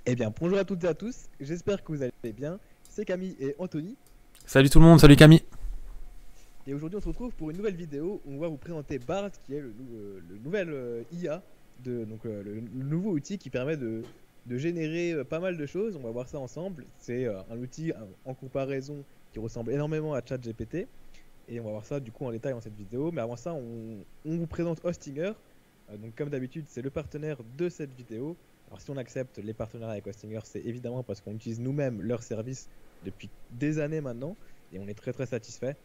Eh bien, bonjour à toutes et à tous, j'espère que vous allez bien. C'est Camille et Anthony, Salut tout le monde, salut Camille. et aujourd'hui on se retrouve pour une nouvelle vidéo où on va vous présenter Bard, qui est le nouvel IA, le nouveau outil qui permet de générer pas mal de choses. On va voir ça ensemble. C'est un outil en comparaison qui ressemble énormément à ChatGPT, et on va voir ça du coup en détail dans cette vidéo. Mais avant ça, on vous présente Hostinger. Donc comme d'habitude, c'est le partenaire de cette vidéo. Alors si on accepte les partenariats avec Hostinger, c'est évidemment parce qu'on utilise nous-mêmes leurs services depuis des années maintenant et on est très très satisfait.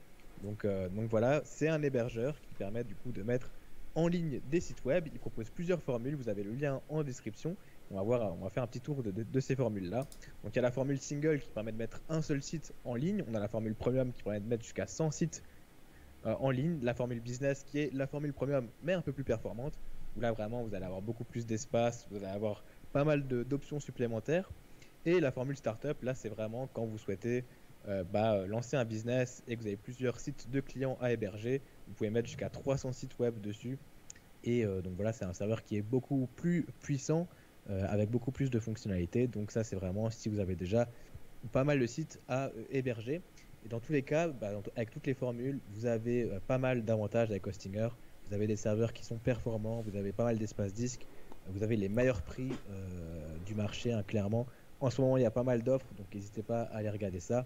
Donc voilà, c'est un hébergeur qui permet du coup de mettre en ligne des sites web. Il propose plusieurs formules, vous avez le lien en description. On va faire un petit tour de ces formules-là. Donc il y a la formule single qui permet de mettre un seul site en ligne. On a la formule premium qui permet de mettre jusqu'à 100 sites en ligne, la formule business qui est la formule premium mais un peu plus performante, où là vraiment vous allez avoir beaucoup plus d'espace, vous allez avoir pas mal d'options supplémentaires. Et la formule startup, là c'est vraiment quand vous souhaitez lancer un business et que vous avez plusieurs sites de clients à héberger, vous pouvez mettre jusqu'à 300 sites web dessus. Et donc voilà, c'est un serveur qui est beaucoup plus puissant, avec beaucoup plus de fonctionnalités. Donc ça c'est vraiment si vous avez déjà pas mal de sites à héberger. Et dans tous les cas, avec toutes les formules, vous avez pas mal d'avantages avec Hostinger. Vous avez des serveurs qui sont performants, vous avez pas mal d'espace disque, vous avez les meilleurs prix du marché, hein, clairement. En ce moment, il y a pas mal d'offres, donc n'hésitez pas à aller regarder ça.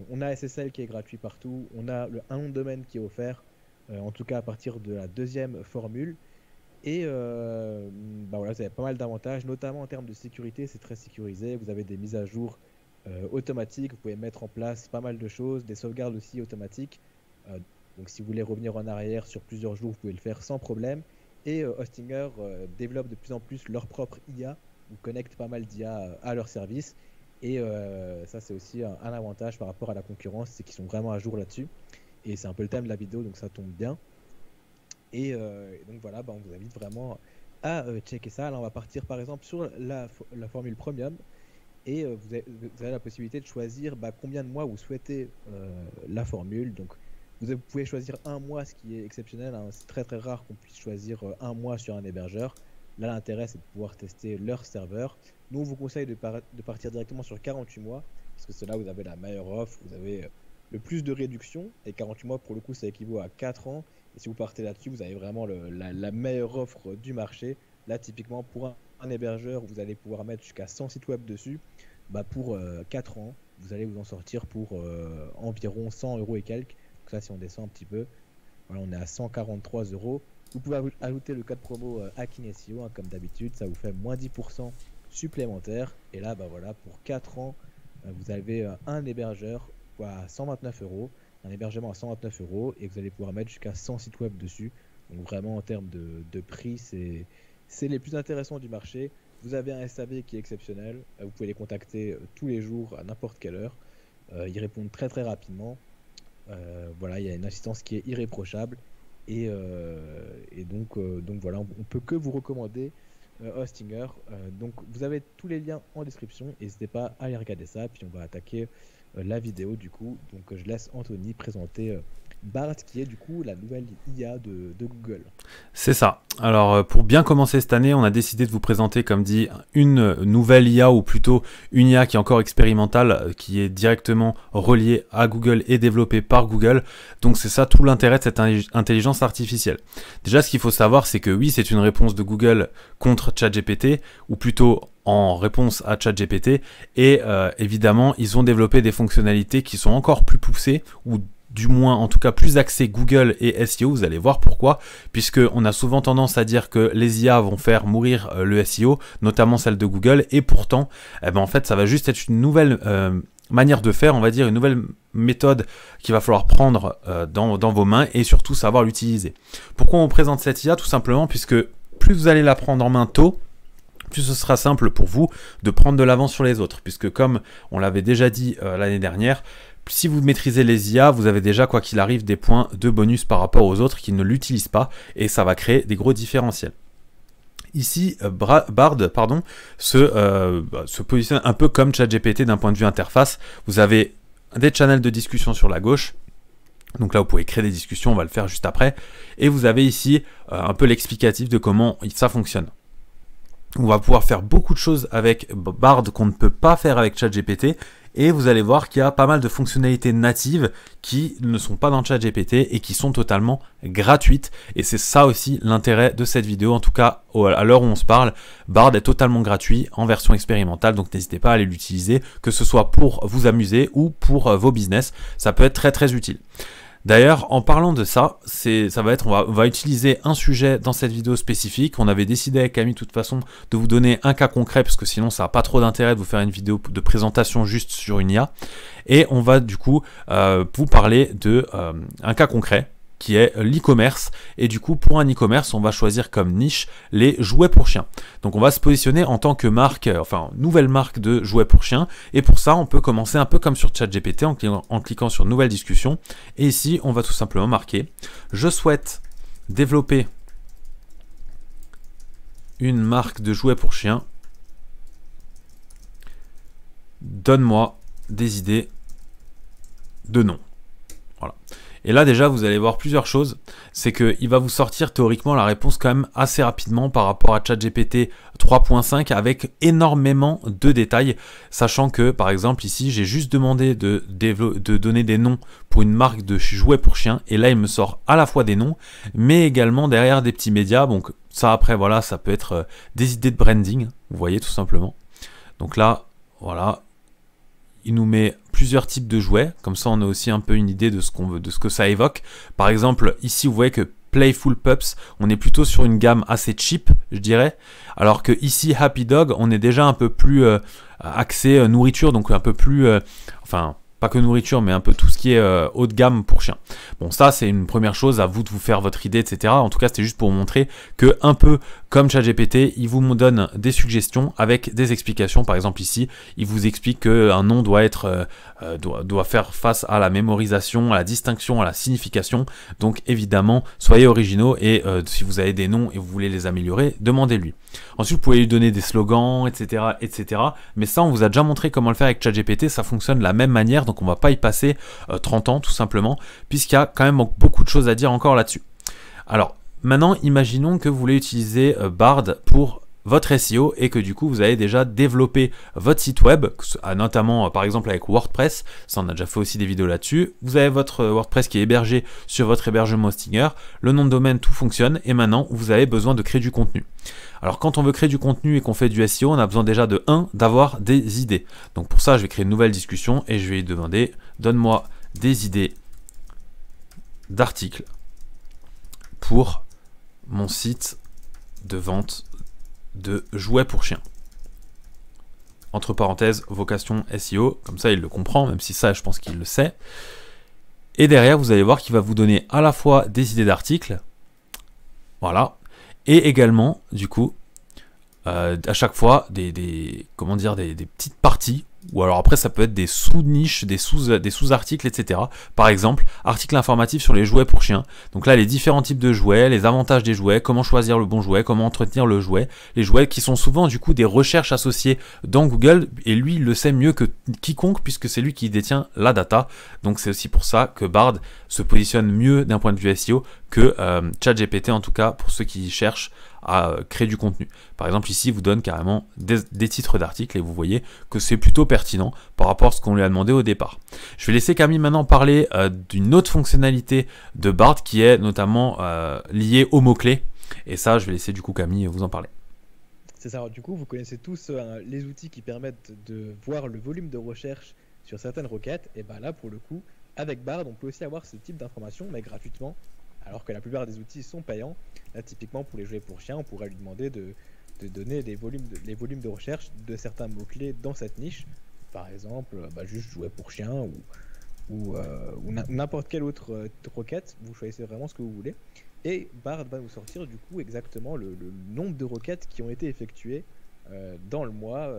On a SSL qui est gratuit partout, on a un nom de domaine qui est offert, en tout cas à partir de la deuxième formule. Et voilà, vous avez pas mal d'avantages, notamment en termes de sécurité, c'est très sécurisé. Vous avez des mises à jour automatiques, vous pouvez mettre en place pas mal de choses, des sauvegardes aussi automatiques. Donc si vous voulez revenir en arrière sur plusieurs jours, vous pouvez le faire sans problème. Et Hostinger développe de plus en plus leur propre IA, ou connecte pas mal d'IA à leur service. Et ça, c'est aussi un avantage par rapport à la concurrence, c'est qu'ils sont vraiment à jour là-dessus. Et c'est un peu le thème de la vidéo, donc ça tombe bien. Et donc voilà, on vous invite vraiment à checker ça. Là, on va partir par exemple sur la formule premium. Et vous avez la possibilité de choisir combien de mois vous souhaitez la formule. Donc vous pouvez choisir un mois, ce qui est exceptionnel, hein. C'est très très rare qu'on puisse choisir un mois sur un hébergeur. Là, l'intérêt, c'est de pouvoir tester leur serveur. Nous, on vous conseille de partir directement sur 48 mois, parce que c'est là où vous avez la meilleure offre, vous avez le plus de réduction. Et 48 mois, pour le coup, ça équivaut à 4 ans. Et si vous partez là-dessus, vous avez vraiment la meilleure offre du marché. Là, typiquement, pour un hébergeur, vous allez pouvoir mettre jusqu'à 100 sites web dessus. Pour 4 ans, vous allez vous en sortir pour environ 100 euros et quelques. Donc ça, si on descend un petit peu, voilà, on est à 143 euros. Vous pouvez ajouter le code promo Hacking SEO, hein, comme d'habitude, ça vous fait moins 10% supplémentaire. Et là, voilà, pour 4 ans, vous avez un hébergeur à 129 euros, un hébergement à 129 euros, et vous allez pouvoir mettre jusqu'à 100 sites web dessus. Donc vraiment, en termes de prix, c'est les plus intéressants du marché. Vous avez un SAV qui est exceptionnel, vous pouvez les contacter tous les jours à n'importe quelle heure. Ils répondent très très rapidement. Voilà, il y a une assistance qui est irréprochable. Donc voilà, on peut que vous recommander Hostinger. Donc vous avez tous les liens en description, n'hésitez pas à aller regarder ça, puis on va attaquer la vidéo du coup. Donc je laisse Anthony présenter Bard, qui est du coup la nouvelle IA de Google. C'est ça. Alors pour bien commencer cette année, on a décidé de vous présenter, comme dit, une nouvelle IA, ou plutôt une IA qui est encore expérimentale, qui est directement reliée à Google et développée par Google. Donc c'est ça tout l'intérêt de cette intelligence artificielle. Déjà, ce qu'il faut savoir, c'est que oui, c'est une réponse de Google contre ChatGPT, ou plutôt en réponse à ChatGPT, et évidemment, ils ont développé des fonctionnalités qui sont encore plus poussées, ou du moins en tout cas plus axé Google et SEO. Vous allez voir pourquoi, puisque on a souvent tendance à dire que les IA vont faire mourir le SEO, notamment celle de Google, et pourtant en fait ça va juste être une nouvelle manière de faire, on va dire une nouvelle méthode qu'il va falloir prendre dans vos mains, et surtout savoir l'utiliser. Pourquoi on présente cette IA? Tout simplement puisque plus vous allez la prendre en main tôt, plus ce sera simple pour vous de prendre de l'avance sur les autres, puisque comme on l'avait déjà dit l'année dernière, si vous maîtrisez les IA, vous avez déjà, quoi qu'il arrive, des points de bonus par rapport aux autres qui ne l'utilisent pas, et ça va créer des gros différentiels. Ici, Bard se positionne un peu comme ChatGPT d'un point de vue interface. Vous avez des channels de discussion sur la gauche. Donc là, vous pouvez créer des discussions, on va le faire juste après. Et vous avez ici un peu l'explicatif de comment ça fonctionne. On va pouvoir faire beaucoup de choses avec Bard qu'on ne peut pas faire avec ChatGPT. Et vous allez voir qu'il y a pas mal de fonctionnalités natives qui ne sont pas dans ChatGPT et qui sont totalement gratuites. Et c'est ça aussi l'intérêt de cette vidéo. En tout cas, à l'heure où on se parle, Bard est totalement gratuit en version expérimentale. Donc n'hésitez pas à aller l'utiliser, que ce soit pour vous amuser ou pour vos business. Ça peut être très très utile. D'ailleurs, en parlant de ça, on va utiliser un sujet dans cette vidéo spécifique. On avait décidé avec Camille de toute façon de vous donner un cas concret parce que sinon ça n'a pas trop d'intérêt de vous faire une vidéo de présentation juste sur une IA. Et on va du coup vous parler de un cas concret qui est l'e-commerce. Et du coup, pour un e-commerce, on va choisir comme niche les jouets pour chiens. Donc on va se positionner en tant que marque, enfin nouvelle marque de jouets pour chiens. Et pour ça, on peut commencer un peu comme sur ChatGPT en cliquant sur nouvelle discussion. Et ici, on va tout simplement marquer « Je souhaite développer une marque de jouets pour chiens. Donne-moi des idées de nom. » Voilà. Et là déjà vous allez voir plusieurs choses, c'est qu'il va vous sortir théoriquement la réponse quand même assez rapidement par rapport à ChatGPT 3.5 avec énormément de détails, sachant que par exemple ici j'ai juste demandé de donner des noms pour une marque de jouets pour chiens et là il me sort à la fois des noms mais également derrière des petits médias, donc ça après voilà ça peut être des idées de branding, vous voyez tout simplement. Donc là voilà. Il nous met plusieurs types de jouets, comme ça on a aussi un peu une idée de ce que ça évoque. Par exemple, ici vous voyez que Playful Pups, on est plutôt sur une gamme assez cheap, je dirais, alors que ici Happy Dog, on est déjà un peu plus axé nourriture, donc un peu plus, enfin pas que nourriture, mais un peu tout ce qui est haut de gamme pour chiens. Bon, ça c'est une première chose, à vous de vous faire votre idée, etc. En tout cas, c'était juste pour vous montrer que un peu comme ChatGPT, il vous donne des suggestions avec des explications. Par exemple ici, il vous explique qu'un nom doit faire face à la mémorisation, à la distinction, à la signification. Donc évidemment, soyez originaux et si vous avez des noms et vous voulez les améliorer, demandez-lui. Ensuite, vous pouvez lui donner des slogans, etc., etc. Mais ça, on vous a déjà montré comment le faire avec ChatGPT. Ça fonctionne de la même manière, donc on ne va pas y passer 30 ans tout simplement, puisqu'il y a quand même beaucoup de choses à dire encore là-dessus. Alors, maintenant, imaginons que vous voulez utiliser Bard pour votre SEO et que du coup vous avez déjà développé votre site web, notamment par exemple avec WordPress, ça on a déjà fait aussi des vidéos là-dessus. Vous avez votre WordPress qui est hébergé sur votre hébergement Hostinger, le nom de domaine, tout fonctionne et maintenant vous avez besoin de créer du contenu. Alors quand on veut créer du contenu et qu'on fait du SEO, on a besoin déjà de d'avoir des idées. Donc pour ça je vais créer une nouvelle discussion et je vais lui demander donne-moi des idées d'articles pour mon site de vente de jouets pour chiens. Entre parenthèses, vocation SEO, comme ça il le comprend, même si ça je pense qu'il le sait. Et derrière vous allez voir qu'il va vous donner à la fois des idées d'articles, voilà, et également du coup à chaque fois des petites parties, ou alors après ça peut être des sous-niches, des sous-articles, etc. Par exemple, article informatif sur les jouets pour chiens. Donc là, les différents types de jouets, les avantages des jouets, comment choisir le bon jouet, comment entretenir le jouet. Les jouets qui sont souvent du coup des recherches associées dans Google, et lui, il le sait mieux que quiconque, puisque c'est lui qui détient la data. Donc c'est aussi pour ça que Bard se positionne mieux d'un point de vue SEO que ChatGPT, en tout cas pour ceux qui cherchent à créer du contenu. Par exemple ici il vous donne carrément des titres d'articles et vous voyez que c'est plutôt pertinent par rapport à ce qu'on lui a demandé au départ. Je vais laisser Camille maintenant parler d'une autre fonctionnalité de Bard qui est notamment liée aux mots-clés et ça je vais laisser du coup Camille vous en parler. C'est ça, du coup vous connaissez tous les outils qui permettent de voir le volume de recherche sur certaines requêtes, et bah là pour le coup avec Bard on peut aussi avoir ce type d'informations mais gratuitement, alors que la plupart des outils sont payants. Là, typiquement, pour les jouets pour chiens, on pourrait lui demander de donner les volumes de recherche de certains mots-clés dans cette niche. Par exemple, juste jouets pour chiens ou n'importe quelle autre requête. Vous choisissez vraiment ce que vous voulez. Et Bard va vous sortir du coup exactement le nombre de requêtes qui ont été effectuées dans le mois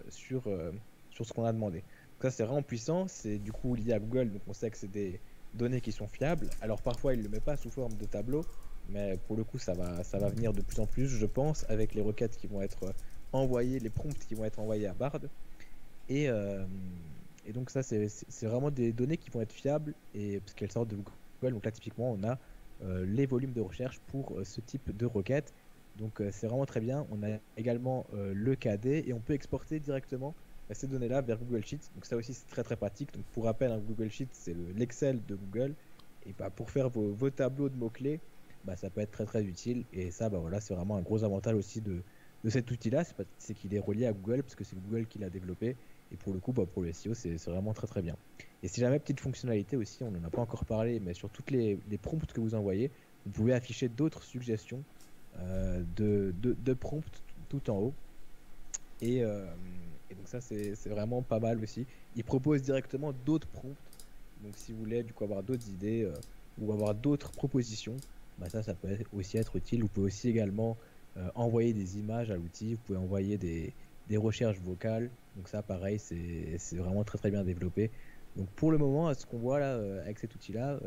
sur ce qu'on a demandé. Donc ça, c'est vraiment puissant. C'est du coup lié à Google, donc on sait que c'est des données qui sont fiables. Alors parfois, il ne le met pas sous forme de tableau. Mais pour le coup, ça va venir de plus en plus, je pense, avec les requêtes qui vont être envoyées, les prompts qui vont être envoyés à Bard. Et donc ça, c'est vraiment des données qui vont être fiables, et parce qu'elles sortent de Google. Donc là, typiquement, on a les volumes de recherche pour ce type de requête. Donc c'est vraiment très bien. On a également le KD et on peut exporter directement ces données-là vers Google Sheets. Donc ça aussi c'est très très pratique. Donc pour rappel, un Google Sheets c'est l'Excel de Google. Et bah, pour faire vos tableaux de mots-clés, bah, ça peut être très très utile. Et ça, bah, voilà, c'est vraiment un gros avantage aussi de cet outil-là. C'est qu'il est relié à Google parce que c'est Google qui l'a développé. Et pour le coup, bah, pour le SEO, c'est vraiment très très bien. Et si jamais, petite fonctionnalité aussi, on n'en a pas encore parlé, mais sur toutes les prompts que vous envoyez, vous pouvez afficher d'autres suggestions de prompts tout en haut. Et donc ça, c'est vraiment pas mal aussi. Il propose directement d'autres prompts. Donc si vous voulez du coup avoir d'autres idées ou avoir d'autres propositions, bah ça peut aussi être utile. Vous pouvez aussi également envoyer des images à l'outil. Vous pouvez envoyer des recherches vocales. Donc ça pareil, c'est vraiment très très bien développé. Donc pour le moment, ce qu'on voit là avec cet outil-là,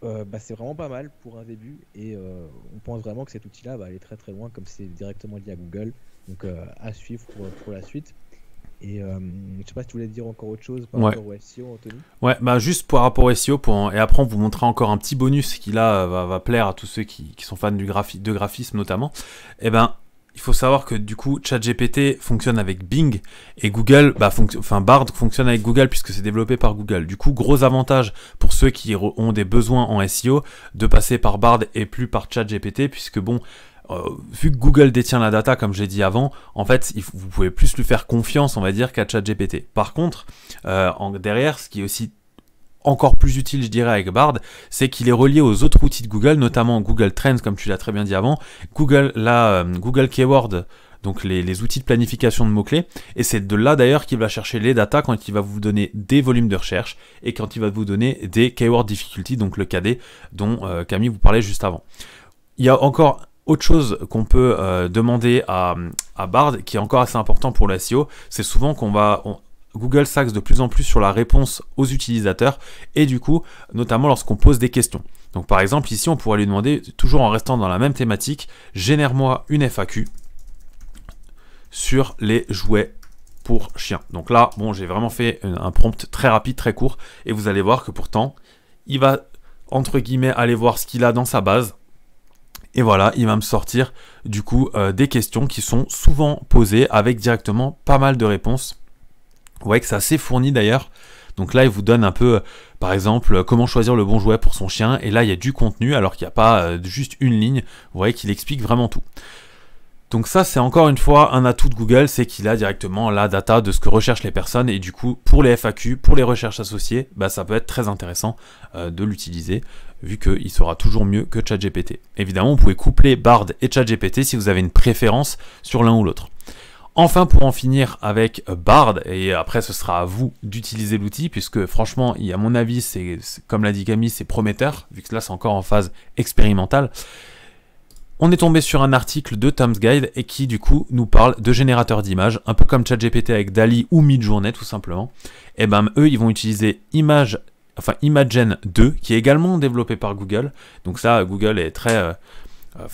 bah, c'est vraiment pas mal pour un début. Et on pense vraiment que cet outil-là va aller très très loin comme c'est directement lié à Google. Donc à suivre pour la suite. Et je sais pas si tu voulais dire encore autre chose par rapport au SEO, Anthony. Ouais, bah juste par rapport au SEO, et après on vous montrera encore un petit bonus qui là va plaire à tous ceux qui sont fans de graphisme notamment. Et ben, il faut savoir que du coup ChatGPT fonctionne avec Bing et Google, Bard fonctionne avec Google puisque c'est développé par Google. Du coup, gros avantage pour ceux qui ont des besoins en SEO de passer par Bard et plus par ChatGPT puisque bon, vu que Google détient la data, comme j'ai dit avant, en fait, vous pouvez plus lui faire confiance, on va dire, qu'à ChatGPT. Par contre, derrière, ce qui est aussi encore plus utile, je dirais, avec Bard, c'est qu'il est relié aux autres outils de Google, notamment Google Trends, comme tu l'as très bien dit avant, Google Keyword, donc les outils de planification de mots-clés, et c'est de là d'ailleurs qu'il va chercher les datas quand il va vous donner des volumes de recherche et quand il va vous donner des Keyword Difficulty, donc le KD dont Camille vous parlait juste avant. Il y a encore autre chose qu'on peut demander à Bard, qui est encore assez important pour le SEO, c'est souvent Google s'axe de plus en plus sur la réponse aux utilisateurs et du coup, notamment lorsqu'on pose des questions. Donc par exemple, ici, on pourrait lui demander, toujours en restant dans la même thématique, génère-moi une FAQ sur les jouets pour chiens. Donc là, bon, j'ai vraiment fait un prompt très rapide, très court, et vous allez voir que pourtant, il va, entre guillemets, aller voir ce qu'il a dans sa base. Et voilà, il va me sortir du coup des questions qui sont souvent posées avec directement pas mal de réponses. Vous voyez que c'est assez fourni d'ailleurs. Donc là, il vous donne un peu, par exemple, comment choisir le bon jouet pour son chien. Et là, il y a du contenu alors qu'il n'y a pas juste une ligne. Vous voyez qu'il explique vraiment tout. Donc ça, c'est encore une fois un atout de Google, c'est qu'il a directement la data de ce que recherchent les personnes. Et du coup, pour les FAQ, pour les recherches associées, bah, ça peut être très intéressant de l'utiliser, vu qu'il sera toujours mieux que ChatGPT. Évidemment, vous pouvez coupler Bard et ChatGPT si vous avez une préférence sur l'un ou l'autre. Enfin, pour en finir avec Bard, et après ce sera à vous d'utiliser l'outil, puisque franchement, à mon avis, c'est comme l'a dit Camille, c'est prometteur, vu que là c'est encore en phase expérimentale. On est tombé sur un article de Tom's Guide et qui du coup nous parle de générateurs d'images, un peu comme ChatGPT avec DALL-E ou Midjourney tout simplement. Et ben eux, ils vont utiliser Imagen 2, qui est également développé par Google. Donc ça, Google est très...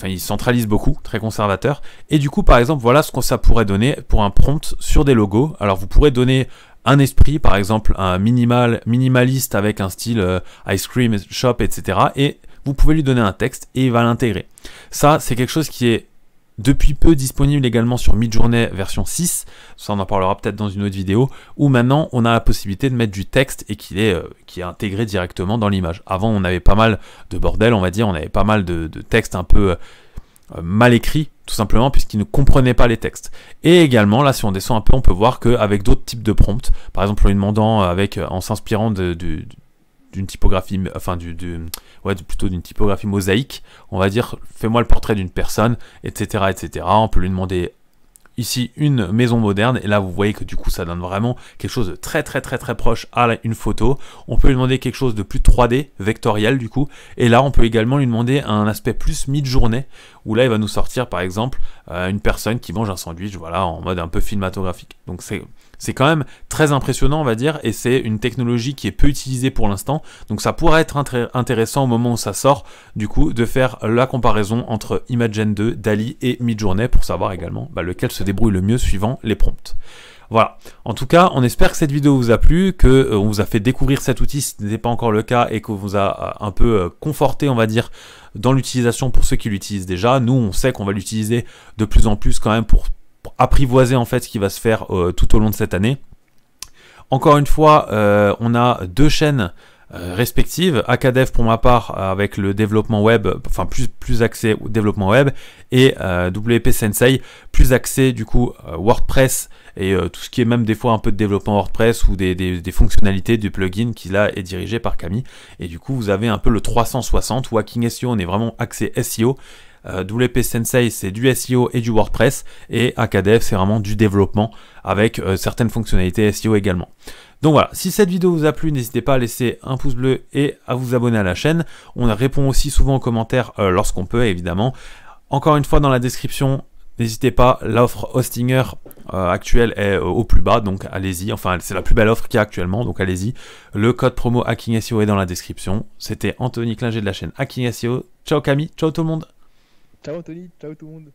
il centralise beaucoup, très conservateur. Et du coup, par exemple, voilà ce que ça pourrait donner pour un prompt sur des logos. Alors, vous pourrez donner un esprit, par exemple, un minimaliste avec un style ice cream shop, etc. Et vous pouvez lui donner un texte et il va l'intégrer. Ça, c'est quelque chose qui est depuis peu disponible également sur Midjourney version 6, ça on en parlera peut-être dans une autre vidéo, où maintenant on a la possibilité de mettre du texte et qui est intégré directement dans l'image. Avant on avait pas mal de bordel, on va dire, on avait pas mal de textes un peu mal écrits, tout simplement puisqu'ils ne comprenaient pas les textes. Et également, là si on descend un peu, on peut voir qu'avec d'autres types de prompts, par exemple en lui demandant, en s'inspirant d'une typographie, plutôt d'une typographie mosaïque, on va dire, fais-moi le portrait d'une personne, etc., etc. On peut lui demander ici une maison moderne, et là vous voyez que du coup ça donne vraiment quelque chose de très très très très proche à une photo. On peut lui demander quelque chose de plus 3D, vectoriel du coup, et là on peut également lui demander un aspect plus mid-journée, où là il va nous sortir par exemple une personne qui mange un sandwich, voilà, en mode un peu cinématographique. Donc c'est quand même très impressionnant, on va dire, et c'est une technologie qui est peu utilisée pour l'instant, donc ça pourrait être intéressant au moment où ça sort, du coup, de faire la comparaison entre Imagen 2, DALL-E et Midjourney pour savoir également lequel se débrouille le mieux suivant les prompts. Voilà, en tout cas, on espère que cette vidéo vous a plu, qu'on vous a fait découvrir cet outil si ce n'était pas encore le cas et qu'on vous a un peu conforté, on va dire, dans l'utilisation pour ceux qui l'utilisent déjà. Nous, on sait qu'on va l'utiliser de plus en plus quand même pour apprivoiser en fait ce qui va se faire tout au long de cette année. Encore une fois, on a 2 chaînes respectives, Akadev pour ma part avec le développement web, enfin plus axé au développement web, et WP Sensei plus axé du coup WordPress et tout ce qui est même des fois un peu de développement WordPress ou des fonctionnalités du plugin qui là est dirigé par Camille. Et du coup vous avez un peu le 360 où Hacking SEO on est vraiment axé SEO. WP Sensei c'est du SEO et du WordPress, et Akadev c'est vraiment du développement avec certaines fonctionnalités SEO également. Donc voilà, si cette vidéo vous a plu, n'hésitez pas à laisser un pouce bleu et à vous abonner à la chaîne. On répond aussi souvent aux commentaires lorsqu'on peut, évidemment. Encore une fois, dans la description, n'hésitez pas, l'offre Hostinger actuelle est au plus bas, donc allez-y. Enfin, c'est la plus belle offre qu'il y a actuellement, donc allez-y. Le code promo Hacking SEO est dans la description. C'était Anthony Klinger de la chaîne Hacking SEO. Ciao Camille, ciao tout le monde. Ciao Anthony, ciao tout le monde.